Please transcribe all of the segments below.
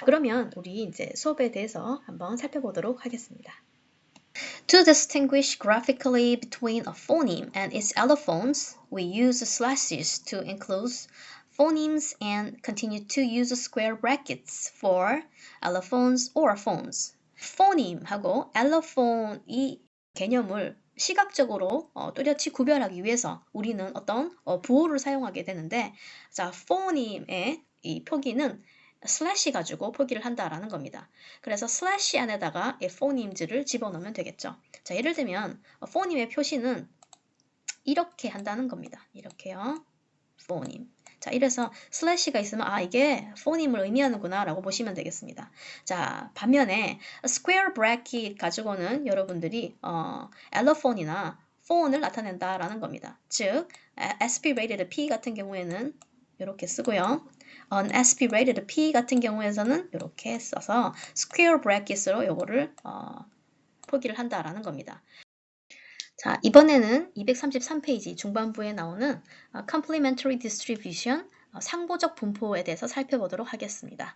그러면 우리 이제 수업에 대해서 한번 살펴보도록 하겠습니다. To distinguish graphically between a phoneme and its allophones, we use slashes to enclose phonemes and continue to use square brackets for allophones or phones. phoneme하고 allophone 이 개념을 시각적으로 뚜렷이 구별하기 위해서 우리는 어떤 부호를 사용하게 되는데, 자, phoneme의 이 표기는 슬래시 가지고 표기를 한다라는 겁니다. 그래서 슬래시 안에다가 phonemes를 집어넣으면 되겠죠. 자, 예를 들면 phoneme의 표시는 이렇게 한다는 겁니다. 이렇게요. phoneme. 자, 이래서 슬래시가 있으면 이게 phoneme을 의미하는구나 라고 보시면 되겠습니다. 자, 반면에 square bracket 가지고는 여러분들이 allophone이나 phone을 나타낸다라는 겁니다. 즉, aspirated P 같은 경우에는 이렇게 쓰고요. unaspirated P 같은 경우에서는 이렇게 써서 square brackets로 요거를 표기를 한다라는 겁니다. 자, 이번에는 233페이지 중반부에 나오는 complementary distribution, 상보적 분포에 대해서 살펴보도록 하겠습니다.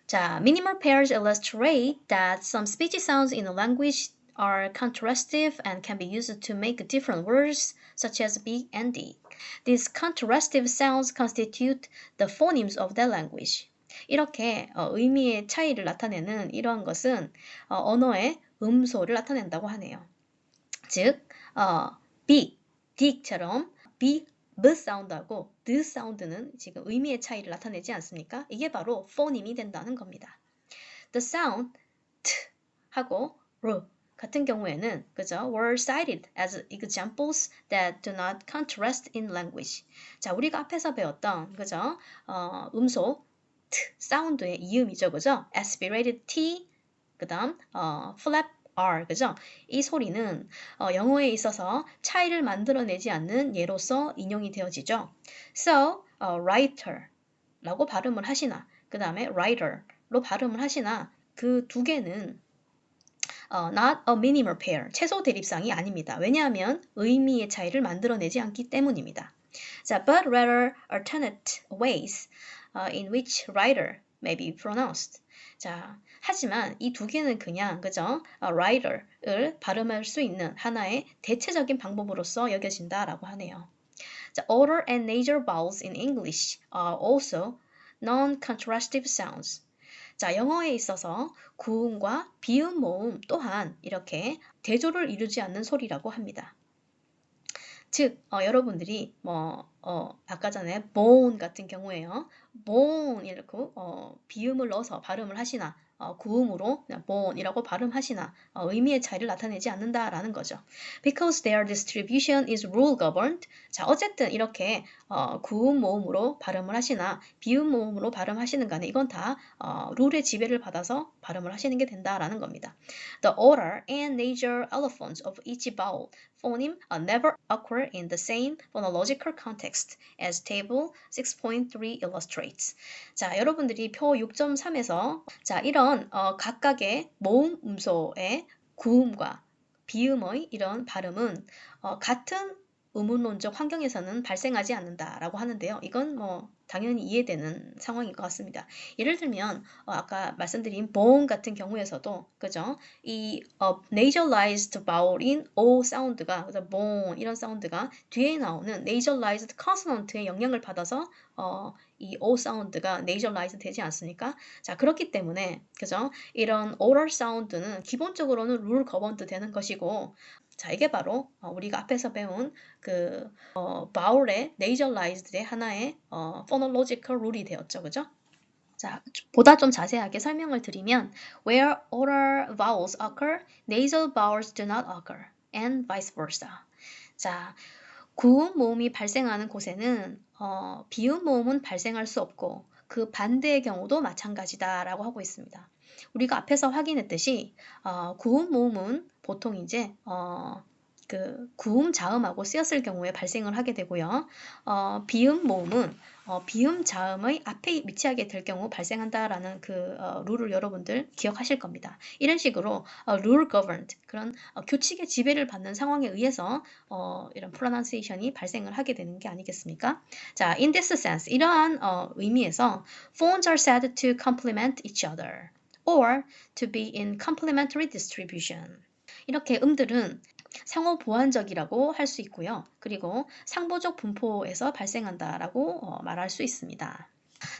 자, minimal pairs illustrate that some speech sounds in a language are contrastive and can be used to make different words such as big and d. These contrastive sounds constitute the phonemes of that language. 이렇게 의미의 차이를 나타내는 이러한 것은 언어의 음소를 나타낸다고 하네요. 즉, big, dig처럼 b 사운드하고 the 사운드는 지금 의미의 차이를 나타내지 않습니까? 이게 바로 phoneme이 된다는 겁니다. The sound t 하고 r 같은 경우에는 그죠? were cited as examples that do not contrast in language. 자, 우리가 앞에서 배웠던 그죠? 음소 t 사운드의 이음이죠, 그죠? aspirated t 그다음 flap R, 그죠? 이 소리는 영어에 있어서 차이를 만들어내지 않는 예로서 인용이 되어지죠. So, writer 라고 발음을 하시나, 그 다음에 writer로 발음을 하시나, 그 두 개는 not a minimal pair, 최소 대립상이 아닙니다. 왜냐하면 의미의 차이를 만들어내지 않기 때문입니다. 자, but rather alternate ways in which writer may be pronounced. 자, 하지만 이 두 개는 그냥 그죠? writer을 발음할 수 있는 하나의 대체적인 방법으로서 여겨진다라고 하네요. 자, order and nasal vowels in English are also non-contrastive sounds. 자, 영어에 있어서 구음과 비음 모음 또한 이렇게 대조를 이루지 않는 소리라고 합니다. 즉, 여러분들이 아까 전에 bone 같은 경우에요. bone 이렇게 비음을 넣어서 발음을 하시나 구음으로 그냥 bone이라고 발음하시나 의미의 차이를 나타내지 않는다라는 거죠. Because their distribution is rule governed. 자, 어쨌든 이렇게 구음 모음으로 발음을 하시나 비음 모음으로 발음하시는 간에 이건 다 룰의 지배를 받아서 발음을 하시는 게 된다라는 겁니다. The order and nasal allophones of each vowel phoneme never occur in the same phonological context as table 6.3 illustrates. 자, 여러분들이 표 6.3에서 자, 이런 각각의 모음 음소의 구음과 비음의 이런 발음은 같은 의문론적 환경에서는 발생하지 않는다라고 하는데요. 이건 당연히 이해되는 상황인 것 같습니다. 예를 들면 아까 말씀드린 bone 같은 경우에서도 그죠? 이 nasalized vowel인 o 사운드가 그래서 bone 이런 사운드가 뒤에 나오는 nasalized consonant의 영향을 받아서 이 o 사운드가 nasalized 되지 않습니까? 자, 그렇기 때문에 그죠? 이런 oral 사운드는 기본적으로는 rule governed 되는 것이고, 자, 이게 바로 우리가 앞에서 배운 그 vowel의 nasalized의 하나의 phonological 룰이 되었죠, 그죠? 자, 보다 좀 자세하게 설명을 드리면 where oral vowels occur, nasal vowels do not occur, and vice versa. 자, 구음 모음이 발생하는 곳에는 비음 모음은 발생할 수 없고 그 반대의 경우도 마찬가지다라고 하고 있습니다. 우리가 앞에서 확인했듯이 구음 모음은 보통 이제 그 구음 자음하고 쓰였을 경우에 발생을 하게 되고요. 비음 모음은 비음 자음의 앞에 위치하게 될 경우 발생한다라는 그 룰을 여러분들 기억하실 겁니다. 이런 식으로 rule governed 그런 규칙의 지배를 받는 상황에 의해서 이런 pronunciation이 발생을 하게 되는 게 아니겠습니까? 자, in this sense 이러한 의미에서 phones are said to complement each other or to be in complementary distribution. 이렇게 음들은 상호 보완적이라고 할 수 있고요. 그리고 상보적 분포에서 발생한다라고 말할 수 있습니다.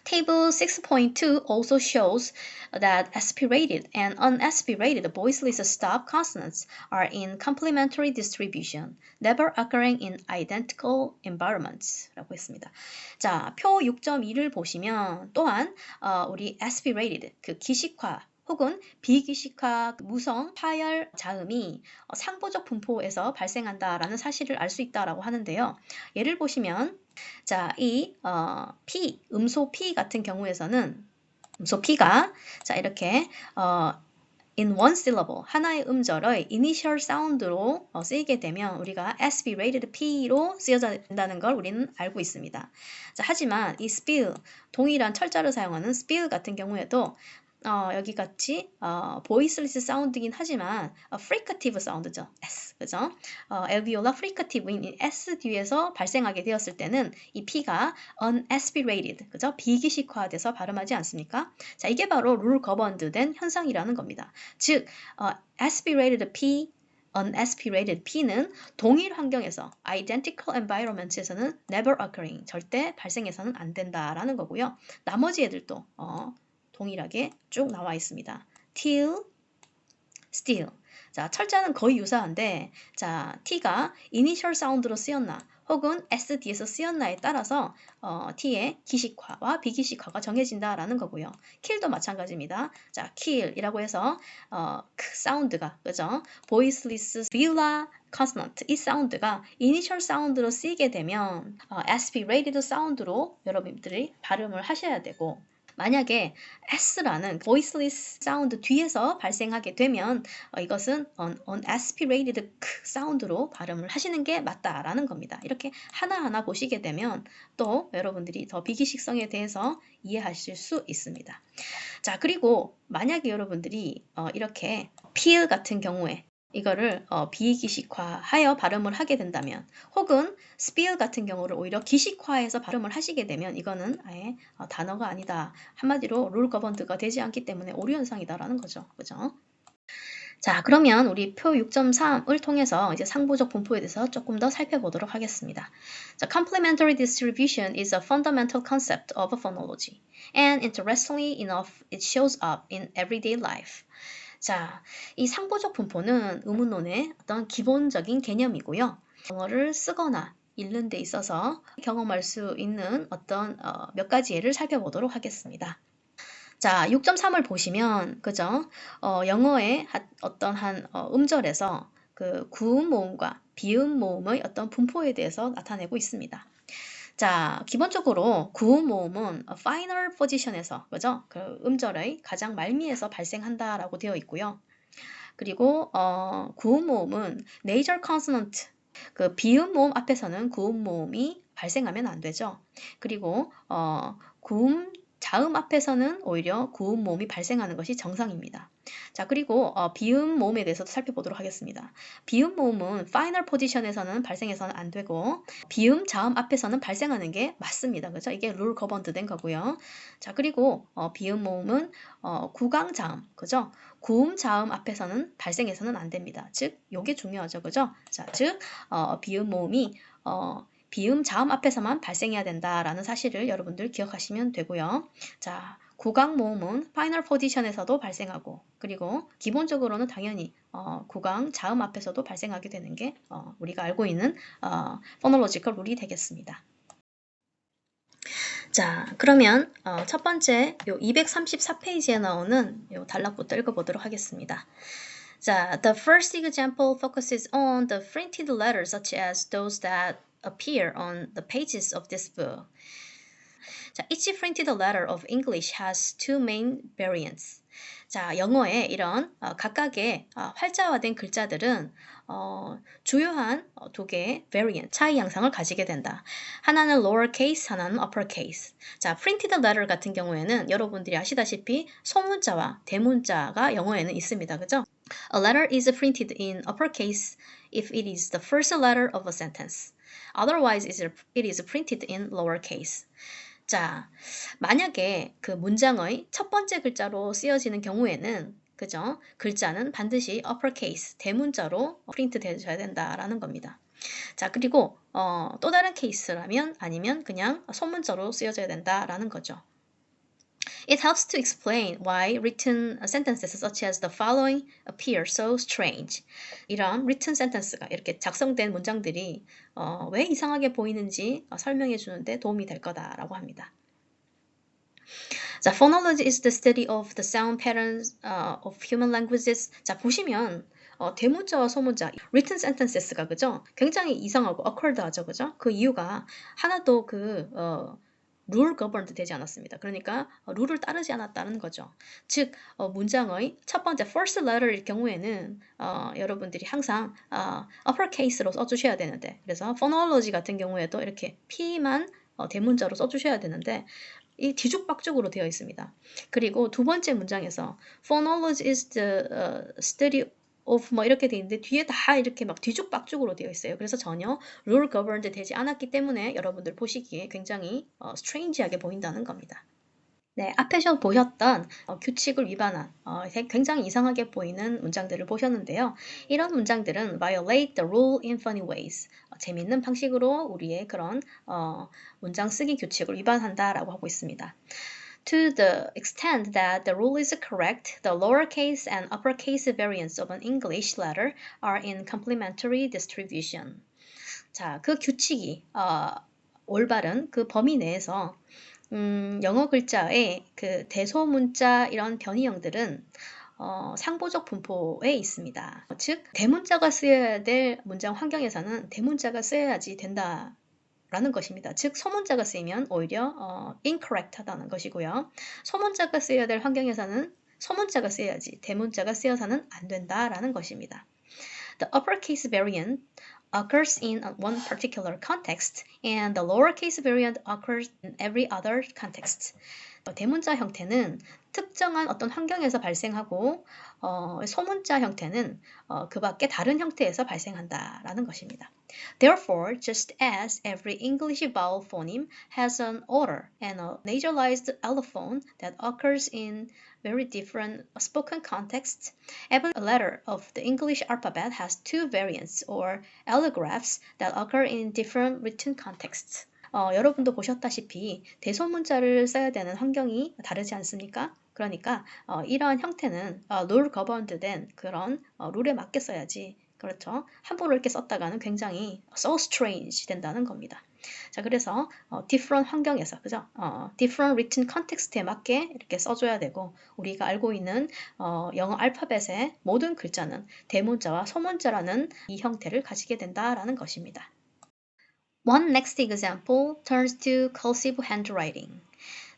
Table 6.2 also shows that aspirated and unaspirated voiceless stop consonants are in complementary distribution, never occurring in identical environments. 라고 했습니다. 자, 표 6.2를 보시면 또한 우리 aspirated, 그 기식화 혹은 비기식화 무성 파열 자음이 상보적 분포에서 발생한다라는 사실을 알 수 있다라고 하는데요. 예를 보시면 자, 이 P, 음소 P 같은 경우에서는 음소 P가 자 이렇게 in one syllable 하나의 음절의 initial sound로 쓰이게 되면 우리가 aspirated P로 쓰여진다는 걸 우리는 알고 있습니다. 자, 하지만 이 spill 동일한 철자를 사용하는 spill 같은 경우에도 여기 같이 voiceless 사운드긴 하지만 fricative 사운드죠. S, 그죠? alveolar fricative인 S 뒤에서 발생하게 되었을 때는 이 P가 unaspirated, 그죠? 비기식화돼서 발음하지 않습니까? 자, 이게 바로 rule governed 된 현상이라는 겁니다. 즉, aspirated P, unaspirated P는 동일 환경에서 identical environments에서는 never occurring, 절대 발생해서는 안 된다라는 거고요. 나머지 애들도 동일하게 쭉 나와 있습니다. till, still. 자, 철자는 거의 유사한데, 자, t가 initial 사운드로 쓰였나, 혹은 s 뒤에서 쓰였나에 따라서 t의 기식화와 비기식화가 정해진다라는 거고요. kill도 마찬가지입니다. 자, kill이라고 해서 그 사운드가, 그죠? voiceless, vela, consonant 이 사운드가 initial 사운드로 쓰이게 되면 aspirated 사운드로 여러분들이 발음을 하셔야 되고, 만약에 S라는 voiceless 사운드 뒤에서 발생하게 되면 이것은 unaspirated 사운드로 발음을 하시는 게 맞다라는 겁니다. 이렇게 하나하나 보시게 되면 또 여러분들이 더 비기식성에 대해서 이해하실 수 있습니다. 자, 그리고 만약에 여러분들이 이렇게 P 같은 경우에 이거를 비기식화하여 발음을 하게 된다면, 혹은 spill 같은 경우를 오히려 기식화해서 발음을 하시게 되면 이거는 아예 단어가 아니다. 한마디로 룰 거번드가 되지 않기 때문에 오류 현상이다라는 거죠. 그죠? 자, 그러면 우리 표 6.3을 통해서 이제 상보적 분포에 대해서 조금 더 살펴보도록 하겠습니다. 자, complementary distribution is a fundamental concept of phonology, and interestingly enough, it shows up in everyday life. 자, 이 상보적 분포는 의문론의 어떤 기본적인 개념이고요. 영어를 쓰거나 읽는 데 있어서 경험할 수 있는 어떤 몇 가지 예를 살펴보도록 하겠습니다. 자, 6.3을 보시면, 그죠? 영어의 어떤 한 음절에서 그 구음 모음과 비음 모음의 어떤 분포에 대해서 나타내고 있습니다. 자, 기본적으로 구음 모음은 final position에서, 그죠? 그 음절의 가장 말미에서 발생한다라고 되어 있고요. 그리고 구음 모음은 nasal consonant, 그 비음 모음 앞에서는 구음 모음이 발생하면 안 되죠. 그리고 구음 자음 앞에서는 오히려 구음 모음이 발생하는 것이 정상입니다. 자, 그리고 비음 모음에 대해서도 살펴보도록 하겠습니다. 비음 모음은 final position에서는 발생해서는 안 되고 비음 자음 앞에서는 발생하는 게 맞습니다. 그죠? 이게 룰 거번드 된 거고요. 자, 그리고 비음 모음은 구강 자음, 그죠? 구음 자음 앞에서는 발생해서는 안 됩니다. 즉, 요게 중요하죠. 그죠? 자, 즉 비음 모음이 비음 자음 앞에서만 발생해야 된다라는 사실을 여러분들 기억하시면 되고요. 자, 구강 모음은 파이널 포지션에서도 발생하고, 그리고 기본적으로는 당연히 구강 자음 앞에서도 발생하게 되는 게 우리가 알고 있는 포놀로지컬 룰이 되겠습니다. 자, 그러면 첫 번째 요 234페이지에 나오는 요 단락부터 읽어보도록 하겠습니다. 자, the first example focuses on the printed letters such as those that appear on the pages of this book. 자, each printed letter of English has two main variants. 자, 영어의 이런 각각의 활자화된 글자들은 주요한 두 개의 variant, 차이 양상을 가지게 된다. 하나는 lowercase, 하나는 uppercase. 자, printed letter 같은 경우에는 여러분들이 아시다시피 소문자와 대문자가 영어에는 있습니다. 그죠? A letter is printed in uppercase if it is the first letter of a sentence. Otherwise, it is printed in lowercase. 자, 만약에 그 문장의 첫 번째 글자로 쓰여지는 경우에는 그죠? 글자는 반드시 uppercase, 대문자로 프린트 되어야 된다라는 겁니다. 자, 그리고 또 다른 케이스라면 아니면 그냥 소문자로 쓰여져야 된다라는 거죠. It helps to explain why written sentences such as the following appear so strange. 이런 written sentence가 이렇게 작성된 문장들이 왜 이상하게 보이는지 설명해 주는데 도움이 될 거다라고 합니다. 자, phonology is the study of the sound patterns of human languages. 자, 보시면 대문자와 소문자, written sentenses가 그죠? 굉장히 이상하고 awkward하죠, 그죠? 그 이유가 하나도 룰 governed 되지 않았습니다. 그러니까 룰을 따르지 않았다는 거죠. 즉 문장의 첫 번째 first letter일 경우에는 여러분들이 항상 uppercase로 써주셔야 되는데 그래서 phonology 같은 경우에도 이렇게 P만 대문자로 써주셔야 되는데 이 뒤죽박죽으로 되어 있습니다. 그리고 두 번째 문장에서 phonology is the study of 뭐 이렇게 돼 있는데 뒤에 다 이렇게 막 뒤죽박죽으로 되어 있어요. 그래서 전혀 rule governed 되지 않았기 때문에 여러분들 보시기에 굉장히 strange하게 보인다는 겁니다. 네, 앞에서 보셨던 규칙을 위반한 굉장히 이상하게 보이는 문장들을 보셨는데요. 이런 문장들은 violate the rule in funny ways. 재밌는 방식으로 우리의 그런 문장 쓰기 규칙을 위반한다라고 하고 있습니다. To the extent that the rule is correct, the lowercase and uppercase variants of an English letter are in complementary distribution. 자, 그 규칙이 올바른 그 범위 내에서 영어 글자의 그 대소문자 이런 변이형들은 상보적 분포에 있습니다. 즉, 대문자가 쓰여야 될 문장 환경에서는 대문자가 쓰여야지 된다. 라는 것입니다. 즉 소문자가 쓰이면 오히려 incorrect 하다는 것이고요. 소문자가 쓰여야 될 환경에서는 소문자가 쓰여야지 대문자가 쓰여서는 안 된다라는 것입니다. The uppercase variant occurs in one particular context and the lowercase variant occurs in every other context. 대문자 형태는 특정한 어떤 환경에서 발생하고 소문자 형태는 그 밖에 다른 형태에서 발생한다라는 것입니다. Therefore, just as every English vowel phoneme has an order and a nasalized allophone that occurs in very different spoken contexts, every letter of the English alphabet has two variants or allographs that occur in different written contexts. 여러분도 보셨다시피 대소문자를 써야 되는 환경이 다르지 않습니까? 그러니까 이러한 형태는 룰 거버언드된 그런 룰에 맞게 써야지. 그렇죠? 함부로 이렇게 썼다가는 굉장히 so strange 된다는 겁니다. 자, 그래서 different 환경에서 그죠? different written context에 맞게 이렇게 써줘야 되고 우리가 알고 있는 영어 알파벳의 모든 글자는 대문자와 소문자라는 이 형태를 가지게 된다라는 것입니다. One next example turns to cursive handwriting.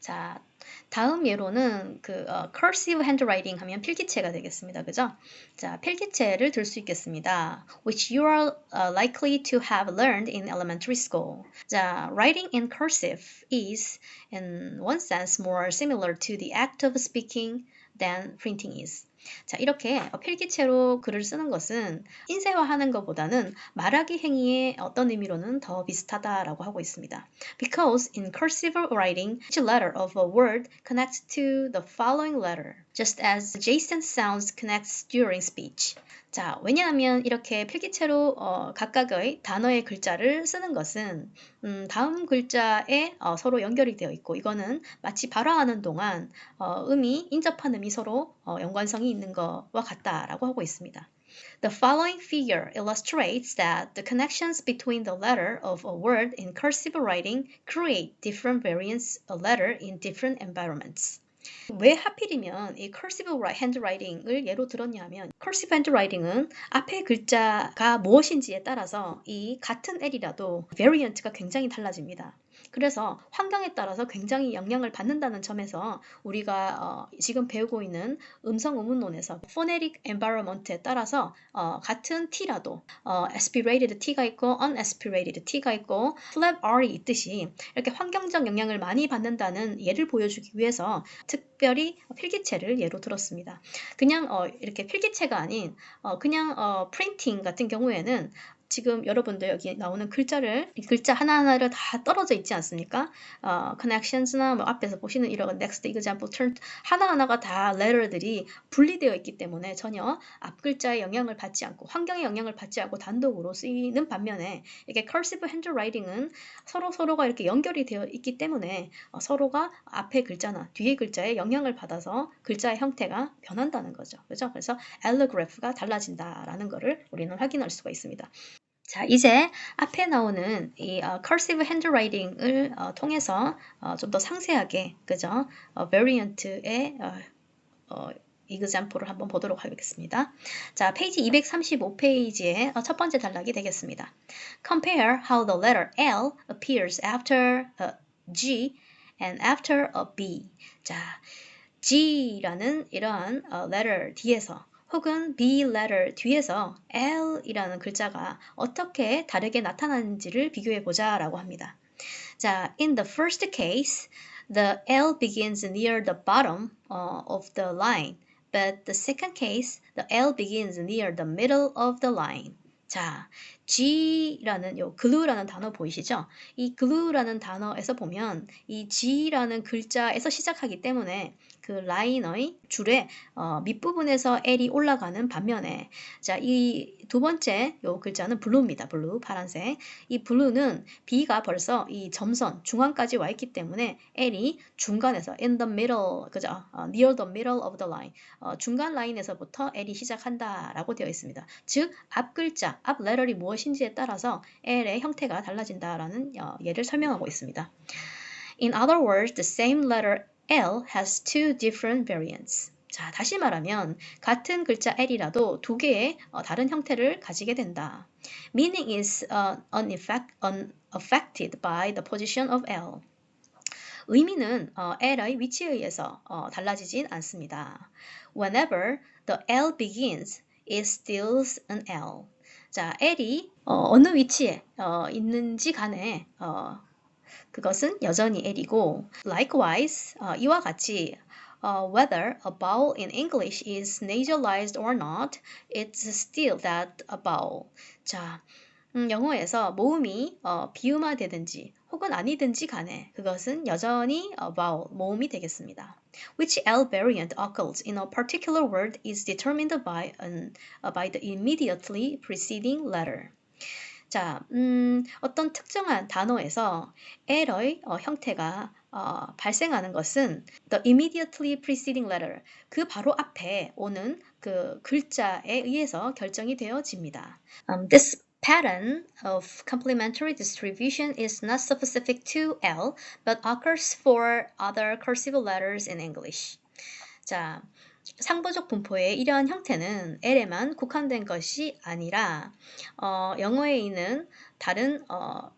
자, 다음 예로는 cursive handwriting 하면 필기체가 되겠습니다. 그죠? 자, 필기체를 들 수 있겠습니다. Which you are likely to have learned in elementary school. 자, writing in cursive is, in one sense, more similar to the act of speaking than printing is. 자, 이렇게 필기체로 글을 쓰는 것은 인쇄화하는 것보다는 말하기 행위의 어떤 의미로는 더 비슷하다라고 하고 있습니다. Because in cursive writing, each letter of a word connects to the following letter, just as adjacent sounds connects during speech. 자, 왜냐하면 이렇게 필기체로 각각의 단어의 글자를 쓰는 것은 다음 글자에 서로 연결이 되어 있고 이거는 마치 발화하는 동안 인접한 의미 서로 연관성이 있는 것과 같다라고 하고 있습니다. The following figure illustrates that the connections between the letter of a word in cursive writing create different variants of letter in different environments. 왜 하필이면 이 cursive handwriting을 예로 들었냐면 cursive handwriting은 앞에 글자가 무엇인지에 따라서 이 같은 L이라도 variant가 굉장히 달라집니다. 그래서 환경에 따라서 굉장히 영향을 받는다는 점에서 우리가 지금 배우고 있는 음성 의문론에서 phonetic environment에 따라서 같은 T라도 aspirated T가 있고 unaspirated T가 있고 flap R이 있듯이 이렇게 환경적 영향을 많이 받는다는 예를 보여주기 위해서 특별히 필기체를 예로 들었습니다. 그냥 이렇게 필기체가 아닌 그냥 프린팅 같은 경우에는 지금 여러분들 여기 나오는 글자를 이 글자 하나하나를 다 떨어져 있지 않습니까? connections나 뭐 앞에서 보시는 이런 next example turn 하나하나가 다 letter들이 분리되어 있기 때문에 전혀 앞 글자의 영향을 받지 않고 환경의 영향을 받지 않고 단독으로 쓰이는 반면에 이렇게 cursive handwriting은 서로가 이렇게 연결이 되어 있기 때문에 서로가 앞의 글자나 뒤의 글자에 영향을 받아서 글자의 형태가 변한다는 거죠. 그죠? 그래서 allograph가 달라진다라는 것을 우리는 확인할 수가 있습니다. 자, 이제 앞에 나오는 이 cursive handwriting을 통해서 좀 더 상세하게, 그죠? variant의 example을 한번 보도록 하겠습니다. 자, 페이지 235페이지의 첫 번째 단락이 되겠습니다. Compare how the letter L appears after a G and after a B. 자, G라는 이러한 letter 뒤에서 혹은 B letter 뒤에서 L이라는 글자가 어떻게 다르게 나타나는지를 비교해 보자라고 합니다. 자, in the first case, the L begins near the bottom of the line, but the second case, the L begins near the middle of the line. 자, G라는 요 glue라는 단어 보이시죠? 이 glue라는 단어에서 보면 이 G라는 글자에서 시작하기 때문에 그 라인의 줄의 밑부분에서 L이 올라가는 반면에 자, 이 두 번째 요 글자는 blue입니다. blue, 파란색. 이 blue는 B가 벌써 이 점선 중앙까지 와 있기 때문에 L이 중간에서 in the middle, 그죠? near the middle of the line. 중간 라인에서부터 L이 시작한다라고 되어 있습니다. 즉, 앞 글자, 앞 letter이 무엇인지에 따라서 L의 형태가 달라진다라는 예를 설명하고 있습니다. In other words, the same letter L has two different variants. 자, 다시 말하면 같은 글자 L이라도 두 개의 다른 형태를 가지게 된다. Meaning is unaffected by the position of L. 의미는 L의 위치에 의해서 달라지진 않습니다. Whenever the L begins, it still an L. 자, L이 어느 위치에 있는지 간에 그것은 여전히 L이고 likewise, 이와 같이 whether a vowel in English is nasalized or not, it's still that a vowel. 자, 영어에서 모음이 비음화되든지 혹은 아니든지 간에 그것은 여전히 vowel, 모음이 되겠습니다. Which L variant occurs in a particular word is determined by the immediately preceding letter. 자, 어떤 특정한 단어에서 L의 형태가 발생하는 것은 the immediately preceding letter, 그 바로 앞에 오는 그 글자에 의해서 결정이 되어집니다. This pattern of complementary distribution is not specific to L, but occurs for other cursive letters in English. 자, 상보적 분포의 이러한 형태는 L에만 국한된 것이 아니라 영어에 있는 다른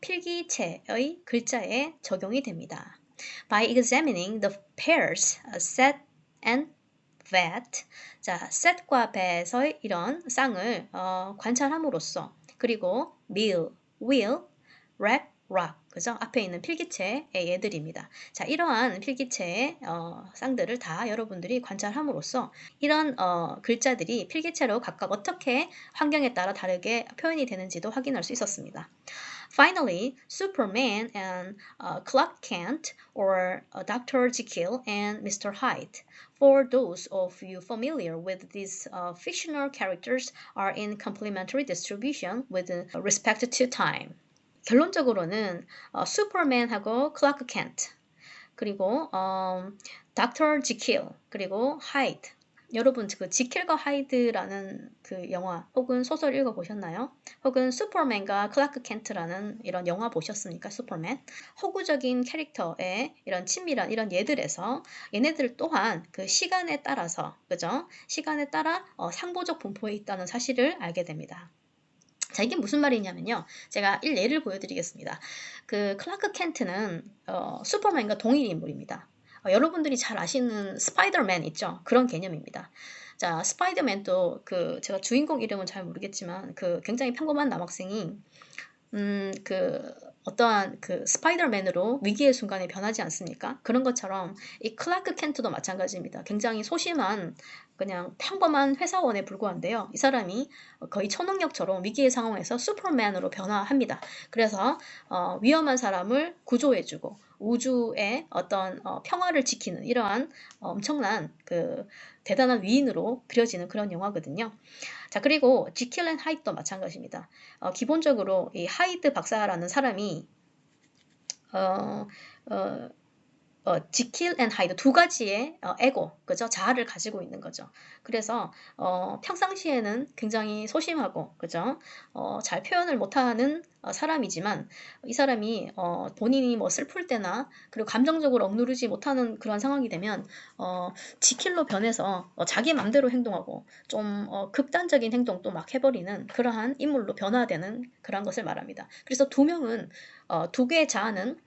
필기체의 글자에 적용이 됩니다. By examining the pairs set and that, 자, set과 that의 이런 쌍을 관찰함으로써 그리고 mill, will, rack, rock, 그죠? 앞에 있는 필기체의 예들입니다. 자, 이러한 필기체의 쌍들을 다 여러분들이 관찰함으로써 이런 글자들이 필기체로 각각 어떻게 환경에 따라 다르게 표현이 되는지도 확인할 수 있었습니다. Finally, Superman and Clark Kent, or Dr. Jekyll and Mr. Hyde. For those of you familiar with these fictional characters, are in complementary distribution with respect to time. 결론적으로는 슈퍼맨하고 클라크 켄트 그리고 닥터 지킬 그리고 하이드 여러분 그 지킬과 하이드라는 그 영화 혹은 소설 읽어보셨나요? 혹은 슈퍼맨과 클라크 켄트라는 이런 영화 보셨습니까? 슈퍼맨 호구적인 캐릭터의 이런 친밀한 이런 예들에서 얘네들 또한 그 시간에 따라서 그죠? 시간에 따라 상보적 분포에 있다는 사실을 알게 됩니다. 자, 이게 무슨 말이냐면요. 제가 예를 보여드리겠습니다. 그 클라크 켄트는 슈퍼맨과 동일 인물입니다. 여러분들이 잘 아시는 스파이더맨 있죠? 그런 개념입니다. 자, 스파이더맨도 제가 주인공 이름은 잘 모르겠지만 굉장히 평범한 남학생이 어떠한 스파이더맨으로 위기의 순간에 변하지 않습니까? 그런 것처럼 이 클라크 켄트도 마찬가지입니다. 굉장히 소심한 그냥 평범한 회사원에 불과한데요. 이 사람이 거의 초능력처럼 위기의 상황에서 슈퍼맨으로 변화합니다. 그래서 위험한 사람을 구조해주고 우주의 어떤 평화를 지키는 이러한 엄청난 대단한 위인으로 그려지는 그런 영화거든요. 자, 그리고 지킬 앤 하이드도 마찬가지입니다. 기본적으로 이 하이드 박사라는 사람이 어, 어, 지킬 앤 하이드 두 가지의 에고, 그죠? 자아를 가지고 있는 거죠. 그래서 평상시에는 굉장히 소심하고, 그죠? 잘 표현을 못하는 사람이지만 이 사람이 본인이 뭐 슬플 때나 그리고 감정적으로 억누르지 못하는 그런 상황이 되면 지킬로 변해서 자기 맘대로 행동하고 좀 극단적인 행동도 막 해버리는 그러한 인물로 변화되는 그런 것을 말합니다. 그래서 두 명은 두 개의 자아는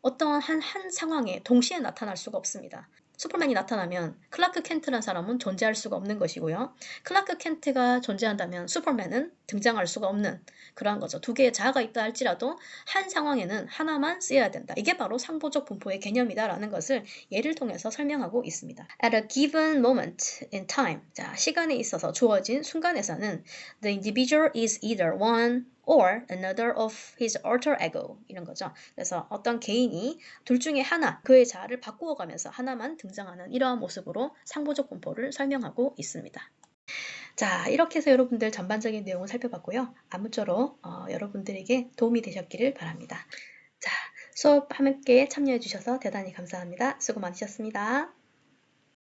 어떠한 한 상황에 동시에 나타날 수가 없습니다. 슈퍼맨이 나타나면 클라크 켄트란 사람은 존재할 수가 없는 것이고요. 클라크 켄트가 존재한다면 슈퍼맨은 등장할 수가 없는 그러한 거죠. 두 개의 자아가 있다 할지라도 한 상황에는 하나만 쓰여야 된다. 이게 바로 상보적 분포의 개념이다라는 것을 예를 통해서 설명하고 있습니다. At a given moment in time, 자, 시간에 있어서 주어진 순간에서는 the individual is either one or another of his alter ego 이런 거죠. 그래서 어떤 개인이 둘 중에 하나, 그의 자아를 바꾸어가면서 하나만 등장하는 이러한 모습으로 상보적 분포를 설명하고 있습니다. 자, 이렇게 해서 여러분들 전반적인 내용을 살펴봤고요. 아무쪼록 여러분들에게 도움이 되셨기를 바랍니다. 자, 수업 함께 참여해 주셔서 대단히 감사합니다. 수고 많으셨습니다.